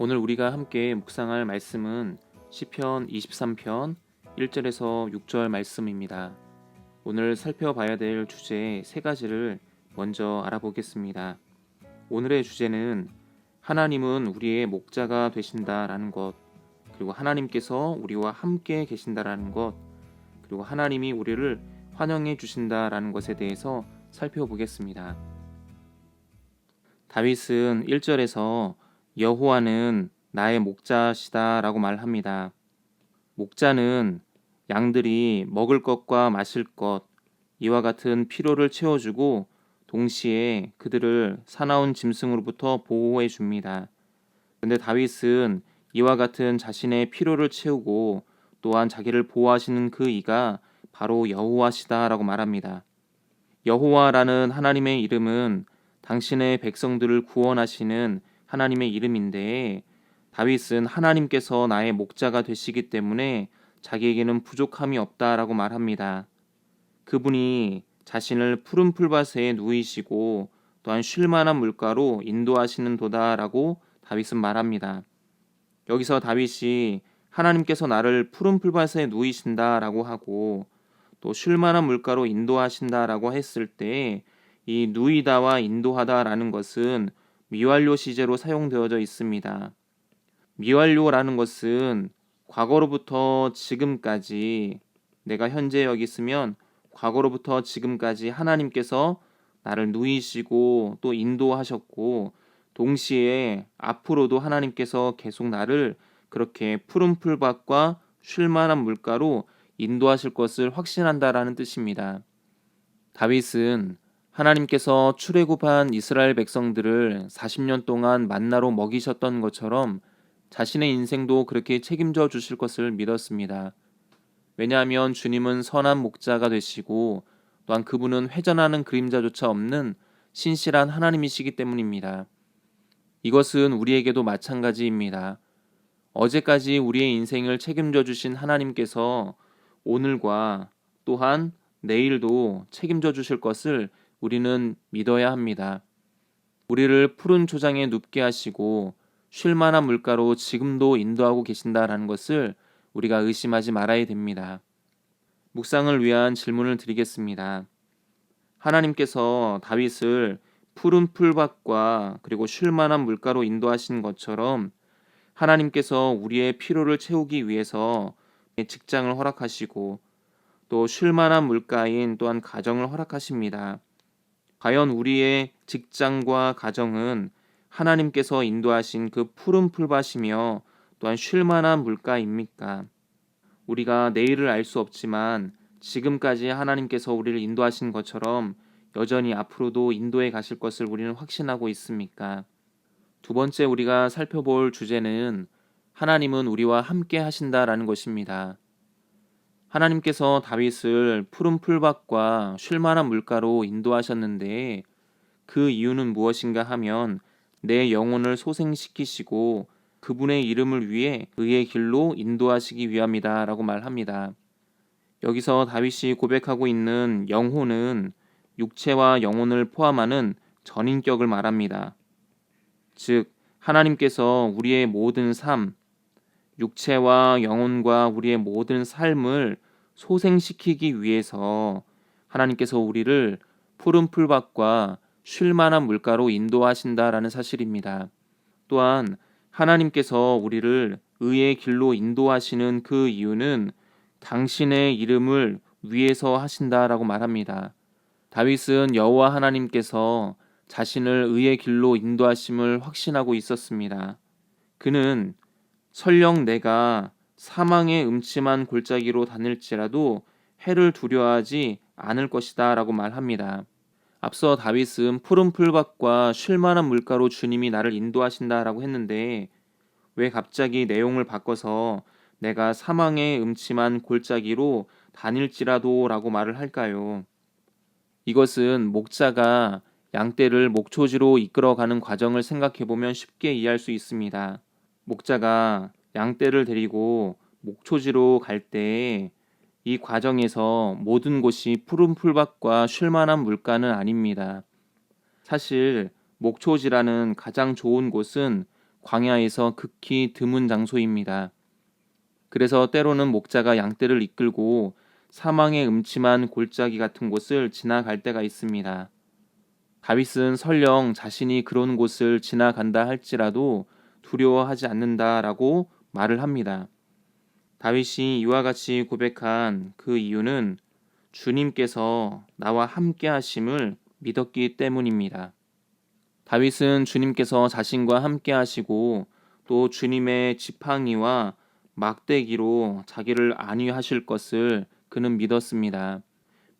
오늘 우리가 함께 묵상할 말씀은 시편 23편 1절에서 6절 말씀입니다. 오늘 살펴봐야 될 주제 세 가지를 먼저 알아보겠습니다. 오늘의 주제는 하나님은 우리의 목자가 되신다라는 것, 그리고 하나님께서 우리와 함께 계신다라는 것, 그리고 하나님이 우리를 환영해 주신다라는 것에 대해서 살펴보겠습니다. 다윗은 1절에서 여호와는 나의 목자시다라고 말합니다. 목자는 양들이 먹을 것과 마실 것, 이와 같은 필요를 채워주고 동시에 그들을 사나운 짐승으로부터 보호해 줍니다. 그런데 다윗은 이와 같은 자신의 필요를 채우고 또한 자기를 보호하시는 그 이가 바로 여호와시다라고 말합니다. 여호와라는 하나님의 이름은 당신의 백성들을 구원하시는 하나님의 이름인데, 다윗은 하나님께서 나의 목자가 되시기 때문에 자기에게는 부족함이 없다라고 말합니다. 그분이 자신을 푸른 풀밭에 누이시고 또한 쉴 만한 물가로 인도하시는 도다라고 다윗은 말합니다. 여기서 다윗이 하나님께서 나를 푸른 풀밭에 누이신다라고 하고 또 쉴 만한 물가로 인도하신다라고 했을 때 이 누이다와 인도하다라는 것은 미완료 시제로 사용되어져 있습니다. 미완료라는 것은 과거로부터 지금까지, 내가 현재 여기 있으면 과거로부터 지금까지 하나님께서 나를 누이시고 또 인도하셨고 동시에 앞으로도 하나님께서 계속 나를 그렇게 푸른 풀밭과 쉴 만한 물가로 인도하실 것을 확신한다라는 뜻입니다. 다윗은 하나님께서 출애굽한 이스라엘 백성들을 40년 동안 만나로 먹이셨던 것처럼 자신의 인생도 그렇게 책임져 주실 것을 믿었습니다. 왜냐하면 주님은 선한 목자가 되시고 또한 그분은 회전하는 그림자조차 없는 신실한 하나님이시기 때문입니다. 이것은 우리에게도 마찬가지입니다. 어제까지 우리의 인생을 책임져 주신 하나님께서 오늘과 또한 내일도 책임져 주실 것을 우리는 믿어야 합니다. 우리를 푸른 초장에 눕게 하시고 쉴 만한 물가로 지금도 인도하고 계신다라는 것을 우리가 의심하지 말아야 됩니다. 묵상을 위한 질문을 드리겠습니다. 하나님께서 다윗을 푸른 풀밭과 그리고 쉴 만한 물가로 인도하신 것처럼 하나님께서 우리의 필요를 채우기 위해서 직장을 허락하시고 또 쉴 만한 물가인 또한 가정을 허락하십니다. 과연 우리의 직장과 가정은 하나님께서 인도하신 그 푸른 풀밭이며 또한 쉴 만한 물가입니까? 우리가 내일을 알 수 없지만 지금까지 하나님께서 우리를 인도하신 것처럼 여전히 앞으로도 인도해 가실 것을 우리는 확신하고 있습니까? 두 번째 우리가 살펴볼 주제는 하나님은 우리와 함께 하신다라는 것입니다. 하나님께서 다윗을 푸른 풀밭과 쉴 만한 물가로 인도하셨는데 그 이유는 무엇인가 하면 내 영혼을 소생시키시고 그분의 이름을 위해 의의 길로 인도하시기 위함이다 라고 말합니다. 여기서 다윗이 고백하고 있는 영혼은 육체와 영혼을 포함하는 전인격을 말합니다. 즉 하나님께서 우리의 모든 삶, 육체와 영혼과 우리의 모든 삶을 소생시키기 위해서 하나님께서 우리를 푸른 풀밭과 쉴 만한 물가로 인도하신다라는 사실입니다. 또한 하나님께서 우리를 의의 길로 인도하시는 그 이유는 당신의 이름을 위해서 하신다라고 말합니다. 다윗은 여호와 하나님께서 자신을 의의 길로 인도하심을 확신하고 있었습니다. 그는 설령 내가 사망의 음침한 골짜기로 다닐지라도 해를 두려워하지 않을 것이다 라고 말합니다. 앞서 다윗은 푸른 풀밭과 쉴 만한 물가로 주님이 나를 인도하신다라고 했는데 왜 갑자기 내용을 바꿔서 내가 사망의 음침한 골짜기로 다닐지라도 라고 말을 할까요? 이것은 목자가 양떼를 목초지로 이끌어가는 과정을 생각해보면 쉽게 이해할 수 있습니다. 목자가 양떼를 데리고 목초지로 갈 때 이 과정에서 모든 곳이 푸른 풀밭과 쉴 만한 물가는 아닙니다. 사실 목초지라는 가장 좋은 곳은 광야에서 극히 드문 장소입니다. 그래서 때로는 목자가 양떼를 이끌고 사망의 음침한 골짜기 같은 곳을 지나갈 때가 있습니다. 다윗은 설령 자신이 그런 곳을 지나간다 할지라도 두려워하지 않는다라고 말을 합니다. 다윗이 이와 같이 고백한 그 이유는 주님께서 나와 함께 하심을 믿었기 때문입니다. 다윗은 주님께서 자신과 함께 하시고 또 주님의 지팡이와 막대기로 자기를 안위하실 것을 그는 믿었습니다.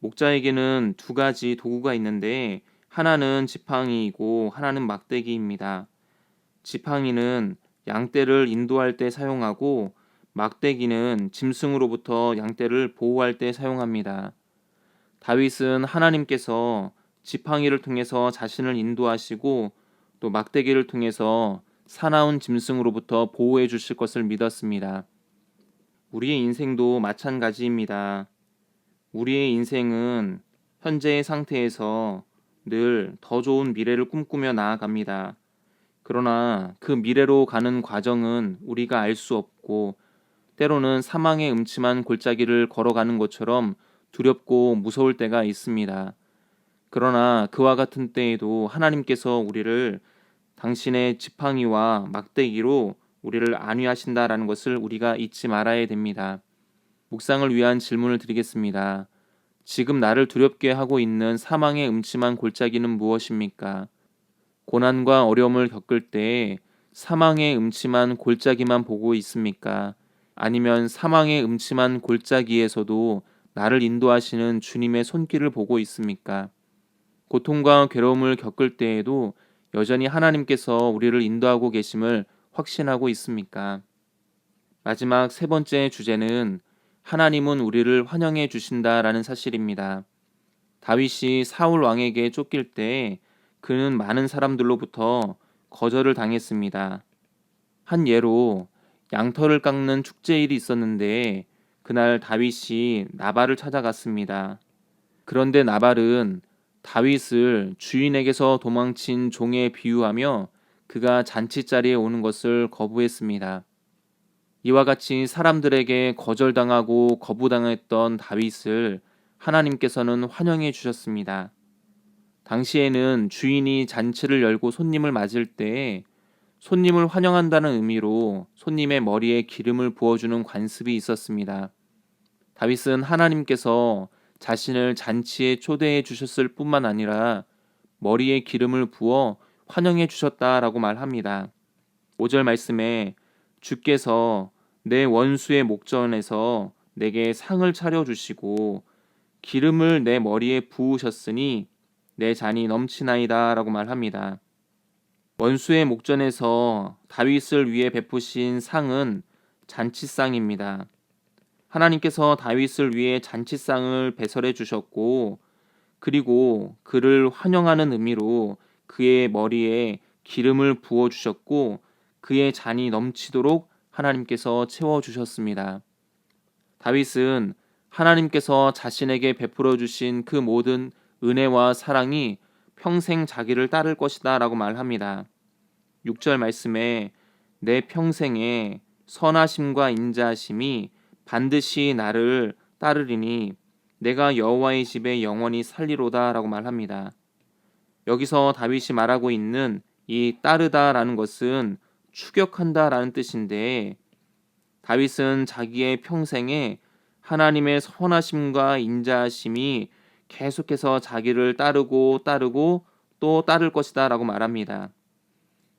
목자에게는 두 가지 도구가 있는데 하나는 지팡이이고 하나는 막대기입니다. 지팡이는 양떼를 인도할 때 사용하고 막대기는 짐승으로부터 양떼를 보호할 때 사용합니다. 다윗은 하나님께서 지팡이를 통해서 자신을 인도하시고 또 막대기를 통해서 사나운 짐승으로부터 보호해 주실 것을 믿었습니다. 우리의 인생도 마찬가지입니다. 우리의 인생은 현재의 상태에서 늘 더 좋은 미래를 꿈꾸며 나아갑니다. 그러나 그 미래로 가는 과정은 우리가 알 수 없고 때로는 사망의 음침한 골짜기를 걸어가는 것처럼 두렵고 무서울 때가 있습니다. 그러나 그와 같은 때에도 하나님께서 우리를 당신의 지팡이와 막대기로 우리를 안위하신다라는 것을 우리가 잊지 말아야 됩니다. 묵상을 위한 질문을 드리겠습니다. 지금 나를 두렵게 하고 있는 사망의 음침한 골짜기는 무엇입니까? 고난과 어려움을 겪을 때 사망의 음침한 골짜기만 보고 있습니까? 아니면 사망의 음침한 골짜기에서도 나를 인도하시는 주님의 손길을 보고 있습니까? 고통과 괴로움을 겪을 때에도 여전히 하나님께서 우리를 인도하고 계심을 확신하고 있습니까? 마지막 세 번째 주제는 하나님은 우리를 환영해 주신다라는 사실입니다. 다윗이 사울 왕에게 쫓길 때 그는 많은 사람들로부터 거절을 당했습니다. 한 예로 양털을 깎는 축제일이 있었는데 그날 다윗이 나발을 찾아갔습니다. 그런데 나발은 다윗을 주인에게서 도망친 종에 비유하며 그가 잔치자리에 오는 것을 거부했습니다. 이와 같이 사람들에게 거절당하고 거부당했던 다윗을 하나님께서는 환영해 주셨습니다. 당시에는 주인이 잔치를 열고 손님을 맞을 때 손님을 환영한다는 의미로 손님의 머리에 기름을 부어주는 관습이 있었습니다. 다윗은 하나님께서 자신을 잔치에 초대해 주셨을 뿐만 아니라 머리에 기름을 부어 환영해 주셨다라고 말합니다. 5절 말씀에 주께서 내 원수의 목전에서 내게 상을 차려주시고 기름을 내 머리에 부으셨으니 내 잔이 넘치나이다 라고 말합니다. 원수의 목전에서 다윗을 위해 베푸신 상은 잔치상입니다. 하나님께서 다윗을 위해 잔치상을 배설해 주셨고 그리고 그를 환영하는 의미로 그의 머리에 기름을 부어 주셨고 그의 잔이 넘치도록 하나님께서 채워 주셨습니다. 다윗은 하나님께서 자신에게 베풀어 주신 그 모든 은혜와 사랑이 평생 자기를 따를 것이다 라고 말합니다. 6절 말씀에 내 평생에 선하심과 인자하심이 반드시 나를 따르리니 내가 여호와의 집에 영원히 살리로다 라고 말합니다. 여기서 다윗이 말하고 있는 이 따르다라는 것은 추격한다라는 뜻인데 다윗은 자기의 평생에 하나님의 선하심과 인자하심이 계속해서 자기를 따르고 또 따를 것이다 라고 말합니다.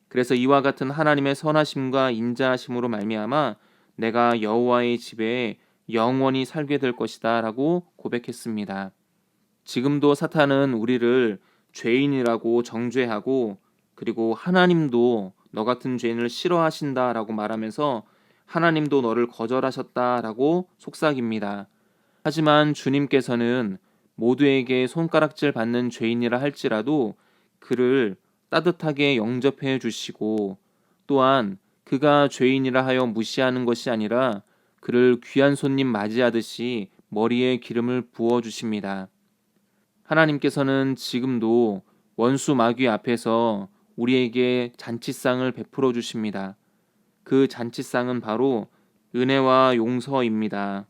그래서 이와 같은 하나님의 선하심과 인자하심으로 말미암아 내가 여호와의 집에 영원히 살게 될 것이다 라고 고백했습니다. 지금도 사탄은 우리를 죄인이라고 정죄하고 그리고 하나님도 너 같은 죄인을 싫어하신다 라고 말하면서 하나님도 너를 거절하셨다 라고 속삭입니다. 하지만 주님께서는 모두에게 손가락질 받는 죄인이라 할지라도 그를 따뜻하게 영접해 주시고 또한 그가 죄인이라 하여 무시하는 것이 아니라 그를 귀한 손님 맞이하듯이 머리에 기름을 부어 주십니다. 하나님께서는 지금도 원수 마귀 앞에서 우리에게 잔치상을 베풀어 주십니다. 그 잔치상은 바로 은혜와 용서입니다.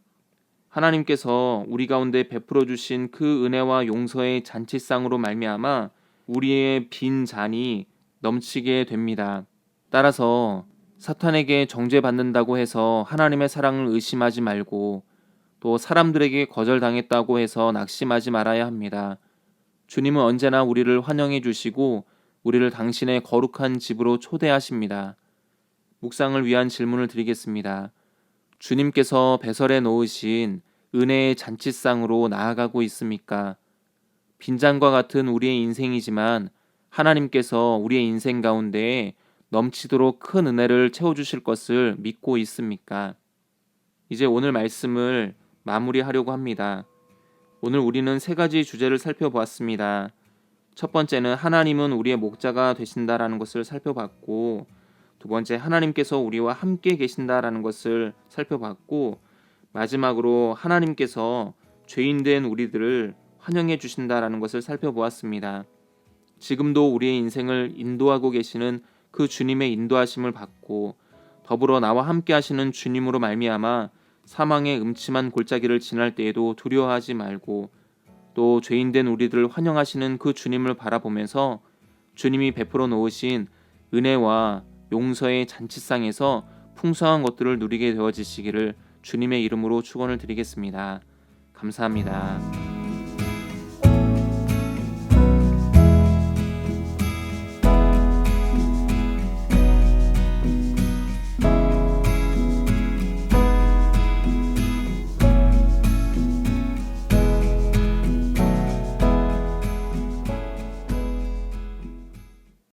하나님께서 우리 가운데 베풀어 주신 그 은혜와 용서의 잔치상으로 말미암아 우리의 빈 잔이 넘치게 됩니다. 따라서 사탄에게 정죄받는다고 해서 하나님의 사랑을 의심하지 말고 또 사람들에게 거절당했다고 해서 낙심하지 말아야 합니다. 주님은 언제나 우리를 환영해 주시고 우리를 당신의 거룩한 집으로 초대하십니다. 묵상을 위한 질문을 드리겠습니다. 주님께서 배설해 놓으신 은혜의 잔치상으로 나아가고 있습니까? 빈잔과 같은 우리의 인생이지만 하나님께서 우리의 인생 가운데에 넘치도록 큰 은혜를 채워주실 것을 믿고 있습니까? 이제 오늘 말씀을 마무리하려고 합니다. 오늘 우리는 세 가지 주제를 살펴보았습니다. 첫 번째는 하나님은 우리의 목자가 되신다라는 것을 살펴봤고, 두 번째 하나님께서 우리와 함께 계신다라는 것을 살펴봤고, 마지막으로 하나님께서 죄인된 우리들을 환영해 주신다라는 것을 살펴보았습니다. 지금도 우리의 인생을 인도하고 계시는 그 주님의 인도하심을 받고 더불어 나와 함께 하시는 주님으로 말미암아 사망의 음침한 골짜기를 지날 때에도 두려워하지 말고 또 죄인된 우리들을 환영하시는 그 주님을 바라보면서 주님이 베풀어 놓으신 은혜와 용서의 잔치상에서 풍성한 것들을 누리게 되어지시기를 주님의 이름으로 축원을 드리겠습니다. 감사합니다.